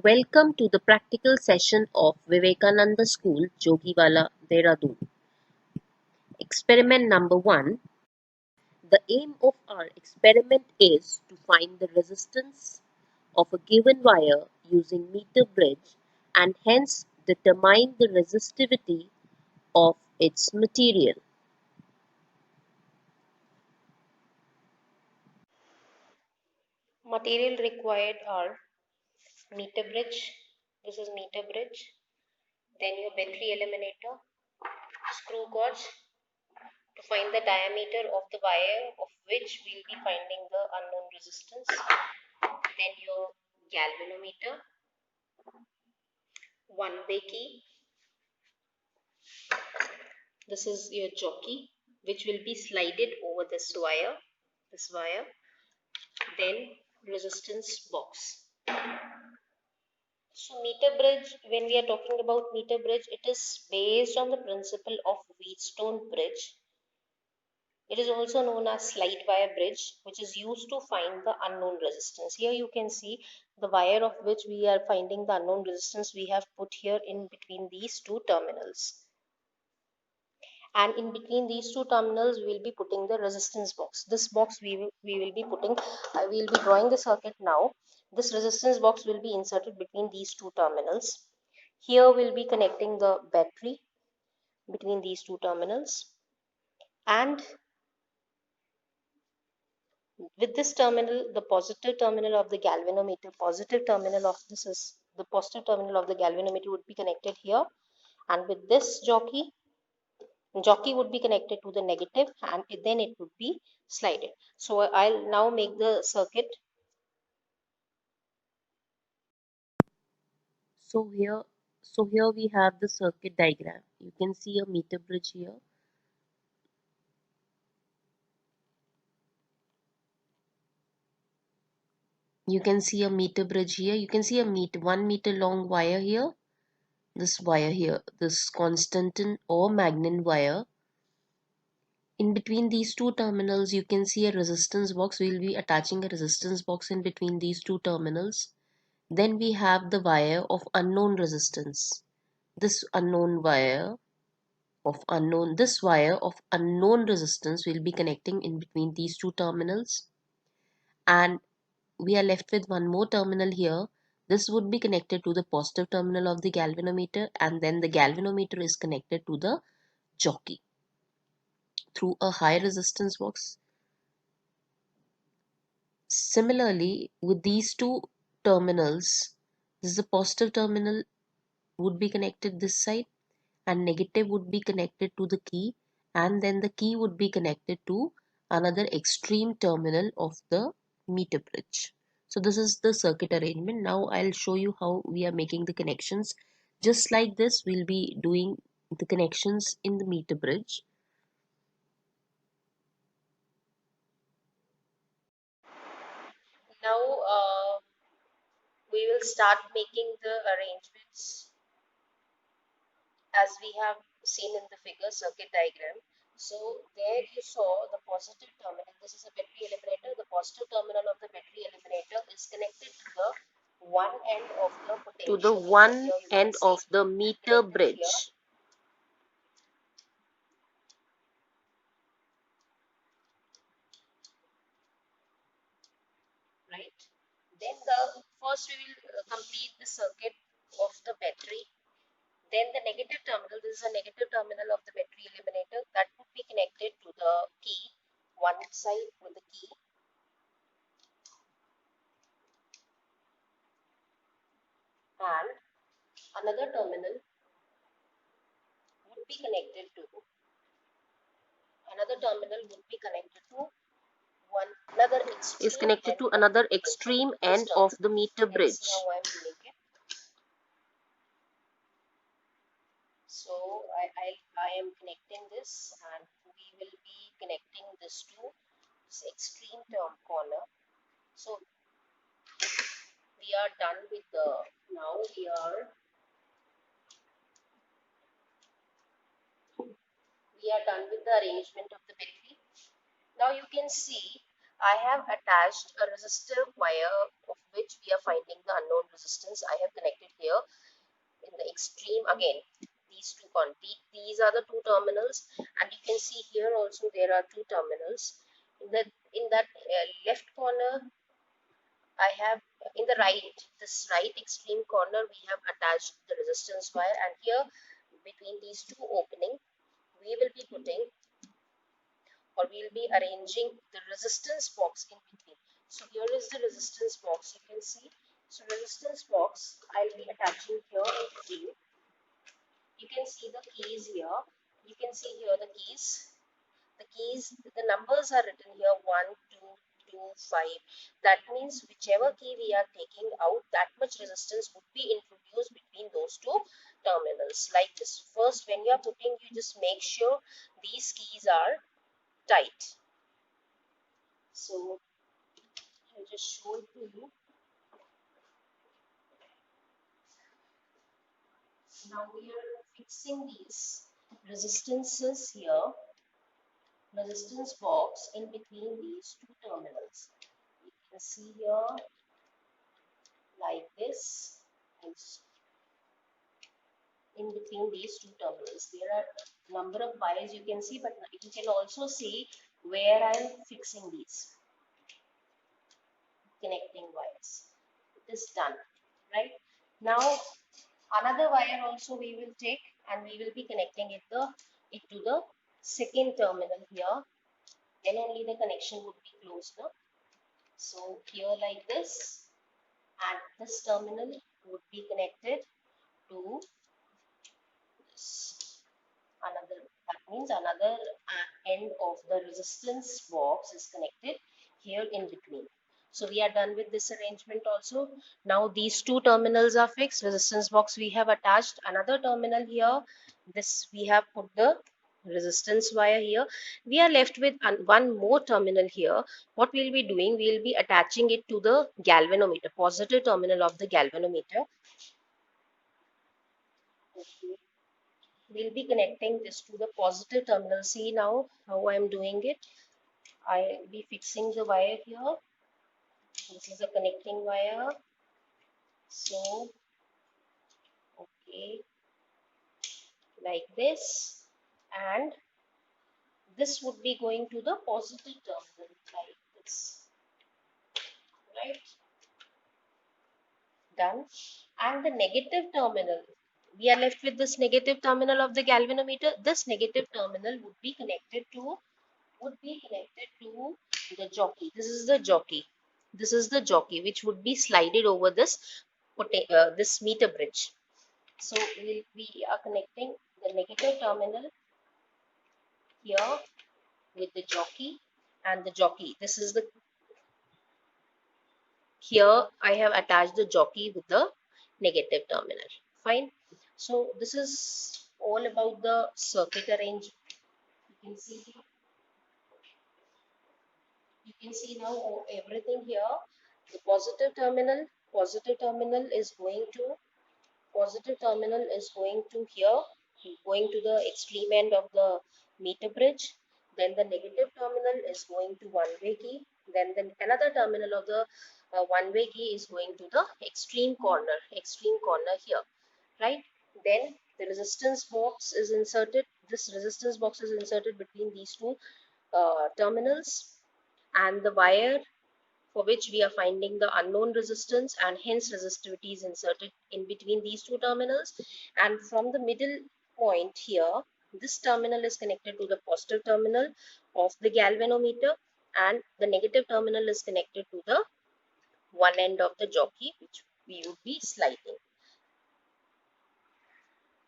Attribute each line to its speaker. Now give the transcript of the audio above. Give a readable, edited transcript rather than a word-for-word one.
Speaker 1: Welcome to the practical session of Vivekananda School, Jogiwala, Dehradun. Experiment number 1. The aim of our experiment is to find the resistance of a given wire using meter bridge and hence determine the resistivity of its material.
Speaker 2: Material required are meter bridge, this is meter bridge, then your battery eliminator, screw gauge to find the diameter of the wire of which we'll be finding the unknown resistance, then your galvanometer, one way key, this is your jockey which will be slided over this wire, then resistance box. So meter bridge, when we are talking about meter bridge, it is based on the principle of Wheatstone bridge. It is also known as slide wire bridge, which is used to find the unknown resistance. Here you can see the wire of which we are finding the unknown resistance we have put here in between these two terminals. And in between these two terminals, we will be putting the resistance box. This box we will be putting, we will be drawing the circuit now. This resistance box will be inserted between these two terminals. Here we'll be connecting the battery between these two terminals, and with this terminal, the positive terminal of the galvanometer, positive terminal of this is the positive terminal of the galvanometer would be connected here, and with this jockey would be connected to the negative, and then it would be slided. So I'll now make the circuit.
Speaker 1: So here we have the circuit diagram. You can see a meter bridge here. You can see a meter bridge here. You can see a 1 meter long wire here. This wire here, this constantan or magnet wire. In between these two terminals, you can see a resistance box. We'll be attaching a resistance box in between these two terminals. Then we have the wire of unknown resistance. This wire of unknown resistance will be connecting in between these two terminals. And we are left with one more terminal here. This would be connected to the positive terminal of the galvanometer, and then the galvanometer is connected to the jockey through a high resistance box. Similarly, with these two terminals, this is the positive terminal would be connected this side, and negative would be connected to the key, and then the key would be connected to another extreme terminal of the meter bridge. So this is the circuit arrangement. Now I'll show you how we are making the connections. Just like this, we'll be doing the connections in the meter bridge.
Speaker 2: Now we will start making the arrangements as we have seen in the figure circuit diagram. So there you saw the positive terminal. This is a battery eliminator. The positive terminal of the battery eliminator is connected to the one end of the
Speaker 1: To the
Speaker 2: potentiometer.
Speaker 1: one
Speaker 2: Here you can
Speaker 1: end
Speaker 2: see
Speaker 1: of the meter
Speaker 2: connected here,
Speaker 1: bridge.
Speaker 2: right? Then the first we will complete the circuit of the battery. Then the negative terminal, this is a negative terminal of the battery eliminator that would be connected to the key, one side with the key, and another terminal would be connected to one another
Speaker 1: Is
Speaker 2: extreme
Speaker 1: connected
Speaker 2: end
Speaker 1: to
Speaker 2: of the
Speaker 1: another
Speaker 2: meter bridge.
Speaker 1: extreme
Speaker 2: This
Speaker 1: end of
Speaker 2: terminal,
Speaker 1: the meter
Speaker 2: you can see
Speaker 1: bridge.
Speaker 2: how I am doing it. So I am connecting this, and we will be connecting this to this extreme term corner. So we are done with the now we are done with the arrangement of the battery. Now you can see I have attached a resistor wire of which we are finding the unknown resistance, I have connected here in the extreme again these two these are the two terminals, and you can see here also there are two terminals. In that left corner, I have in the this right extreme corner, we have attached the resistance wire, and here between these two opening we will be putting, or we'll be arranging the resistance box in between. So here is the resistance box, you can see. So resistance box I'll be attaching here in between. You can see the keys here. You can see here the keys. The numbers are written here 1, 2, 2, 5. That means whichever key we are taking out, that much resistance would be introduced between those two terminals. Like this, first when you are putting, you just make sure these keys are tight. So I'll just show it to you. Now we are fixing these resistances here, resistance box in between these two terminals. You can see here like this, in between these two terminals. There are number of wires you can see, but you can also see where I am fixing these connecting wires. It is done, right? Now another wire also we will take, and we will be connecting it to the second terminal here. Then only the connection would be closed now. So here like this, and this terminal would be connected to this. Another, that means another end of the resistance box is connected here in between. So we are done with this arrangement also. Now these two terminals are fixed. Resistance box we have attached, another terminal here. This we have put the resistance wire here. We are left with one more terminal here. What we'll be doing, we'll be attaching it to the galvanometer, positive terminal of the galvanometer. Okay. We'll be connecting this to the positive terminal. See now how I am doing it. I'll be fixing the wire here. This is a connecting wire. So, okay, like this. And this would be going to the positive terminal like this. Right? Done. And the negative terminal, we are left with this negative terminal of the galvanometer. This negative terminal would be connected to the jockey. This is the jockey. This is the jockey which would be slided over this meter bridge. So we are connecting the negative terminal here with the jockey, and the jockey. This is the, here I have attached the jockey with the negative terminal. Fine. So this is all about the circuit arrangement. You can see now everything here. The positive terminal is going to here, going to the extreme end of the meter bridge. Then the negative terminal is going to one-way key. Then another terminal of the one-way key is going to the extreme corner here, right? Then the resistance box is inserted. This resistance box is inserted between these two terminals, and the wire for which we are finding the unknown resistance, and hence resistivity is inserted in between these two terminals. And from the middle point here, this terminal is connected to the positive terminal of the galvanometer, and the negative terminal is connected to the one end of the jockey which we would be sliding.